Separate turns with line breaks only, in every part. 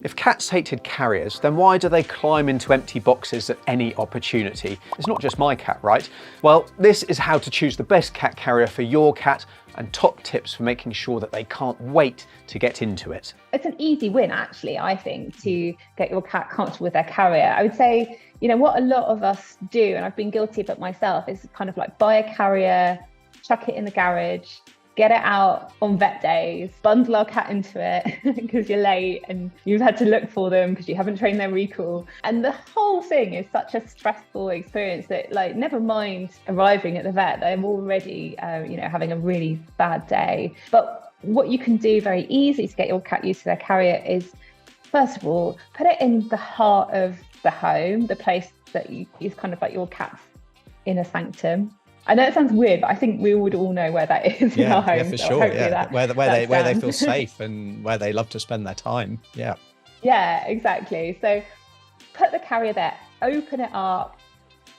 If cats hated carriers, then why do they climb into empty boxes at any opportunity? It's not just my cat, right? Well, this is how to choose the best cat carrier for your cat and top tips for making sure that they can't wait to get into it.
It's an easy win, actually, I think, to get your cat comfortable with their carrier. I would say, what a lot of us do, and I've been guilty of it myself, is kind of like buy a carrier, chuck it in the garage, get it out on vet days, bundle our cat into it because you're late and you've had to look for them because you haven't trained their recall. And the whole thing is such a stressful experience that, never mind arriving at the vet, they're already, having a really bad day. But what you can do very easily to get your cat used to their carrier is, first of all, put it in the heart of the home, the place that is kind of like your cat's inner sanctum. I know it sounds weird, but I think we would all know where that is in our home.
Yeah, for sure. Yeah, where they feel safe and where they love to spend their time. Yeah.
Yeah, exactly. So put the carrier there, open it up,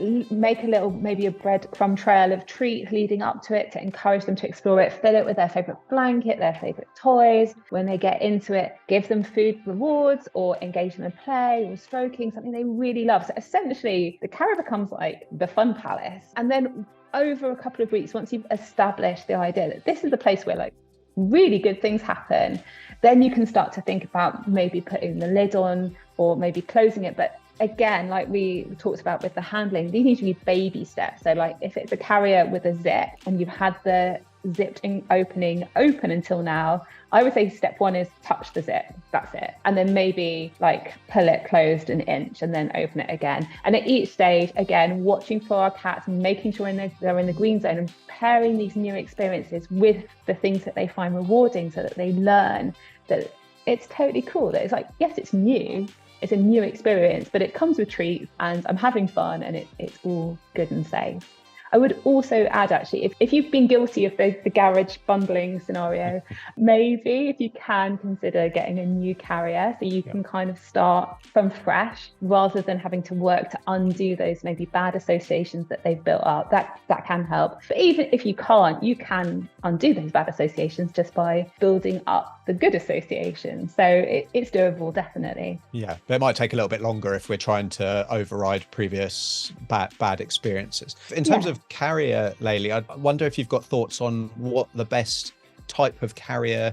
make maybe a breadcrumb trail of treats leading up to it to encourage them to explore it, fill it with their favorite blanket, their favorite toys. When they get into it, give them food rewards or engage them in play or stroking, something they really love. So essentially the carrier becomes like the fun palace. And then over a couple of weeks, once you've established the idea that this is the place where really good things happen, then you can start to think about maybe putting the lid on or maybe closing it. But again, like we talked about with the handling, these need to be baby steps. So if it's a carrier with a zip and you've had the zipped opening open until now, I would say step one is touch the zip. That's it. And then maybe pull it closed an inch and then open it again. And at each stage, again, watching for our cats and making sure they're in the green zone and pairing these new experiences with the things that they find rewarding so that they learn that it's totally cool. That it's yes, it's new. It's a new experience, but it comes with treats and I'm having fun and it's all good and safe. I would also add, actually, if you've been guilty of the garage bundling scenario, maybe if you can consider getting a new carrier so you can kind of start from fresh rather than having to work to undo those maybe bad associations that they've built up. That can help. But even if you can't, you can undo those bad associations just by building up the good associations. So it's doable, definitely.
Yeah, but it might take a little bit longer if we're trying to override previous bad experiences. In terms of carrier, Leili, I wonder if you've got thoughts on what the best type of carrier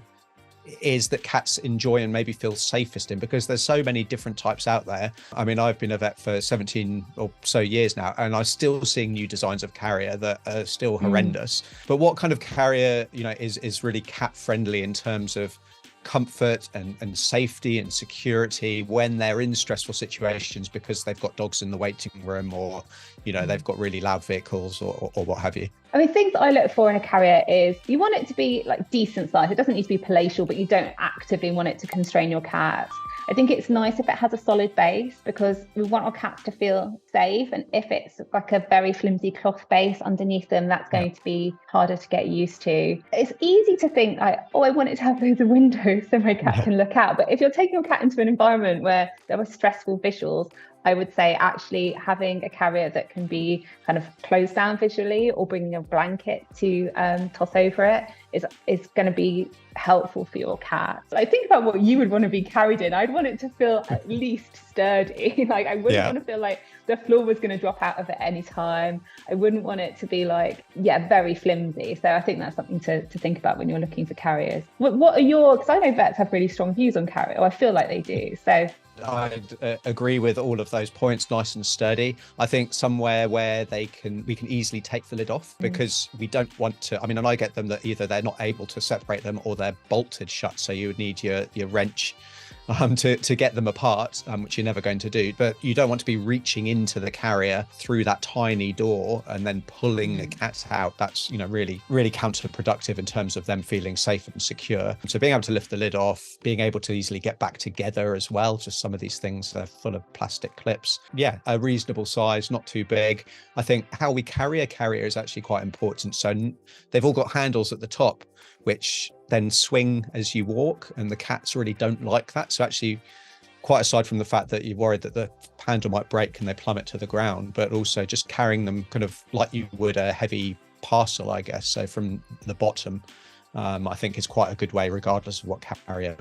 is that cats enjoy and maybe feel safest in, because there's so many different types out there. I mean, I've been a vet for 17 or so years now, and I'm still seeing new designs of carrier that are still horrendous. But what kind of carrier, is really cat friendly in terms of comfort and safety and security when they're in stressful situations because they've got dogs in the waiting room or they've got really loud vehicles or what have you?
I mean, things that I look for in a carrier is you want it to be decent size. It doesn't need to be palatial, but you don't actively want it to constrain your cat. I think it's nice if it has a solid base because we want our cats to feel safe. And if it's a very flimsy cloth base underneath them, that's going to be harder to get used to. It's easy to think I want it to have loads of windows so my cat can look out. But if you're taking your cat into an environment where there are stressful visuals, I would say actually having a carrier that can be kind of closed down visually or bringing a blanket to toss over it is going to be helpful for your cat. So I think about what you would want to be carried in. I'd want it to feel at least sturdy. I wouldn't want to feel like the floor was going to drop out of it any time. I wouldn't want it to be very flimsy. So I think that's something to think about when you're looking for carriers. What are because I know vets have really strong views on carrier, or I feel like they do. So
I'd agree with all of those points, nice and sturdy. I think somewhere where we can easily take the lid off because we don't want to, and I get them that either they're not able to separate them or they're bolted shut. So you would need your wrench to get them apart, which you're never going to do. But you don't want to be reaching into the carrier through that tiny door and then pulling the cat out. That's, really, really counterproductive in terms of them feeling safe and secure. So being able to lift the lid off, being able to easily get back together as well. Just some of these things are full of plastic clips. Yeah, a reasonable size, not too big. I think how we carry a carrier is actually quite important. So they've all got handles at the top, which then swing as you walk, and the cats really don't like that. So actually, quite aside from the fact that you're worried that the handle might break and they plummet to the ground, but also just carrying them kind of like you would a heavy parcel, I guess. So from the bottom, I think is quite a good way, regardless of what carrier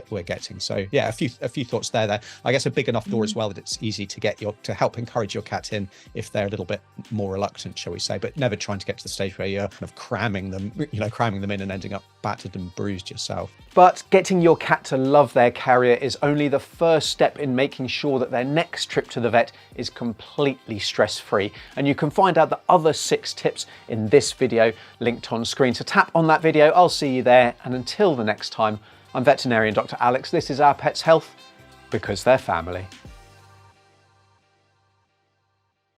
we're getting. So yeah, a few thoughts there. I guess a big enough door as well that it's easy to get to help encourage your cat in if they're a little bit more reluctant, shall we say, but never trying to get to the stage where you're kind of cramming them in and ending up battered and bruised yourself.
But getting your cat to love their carrier is only the first step in making sure that their next trip to the vet is completely stress-free. And you can find out the other 6 tips in this video linked on screen. So tap on that video, I'll see you there. And until the next time, I'm veterinarian Dr. Alex. This is Our Pets Health, because they're family.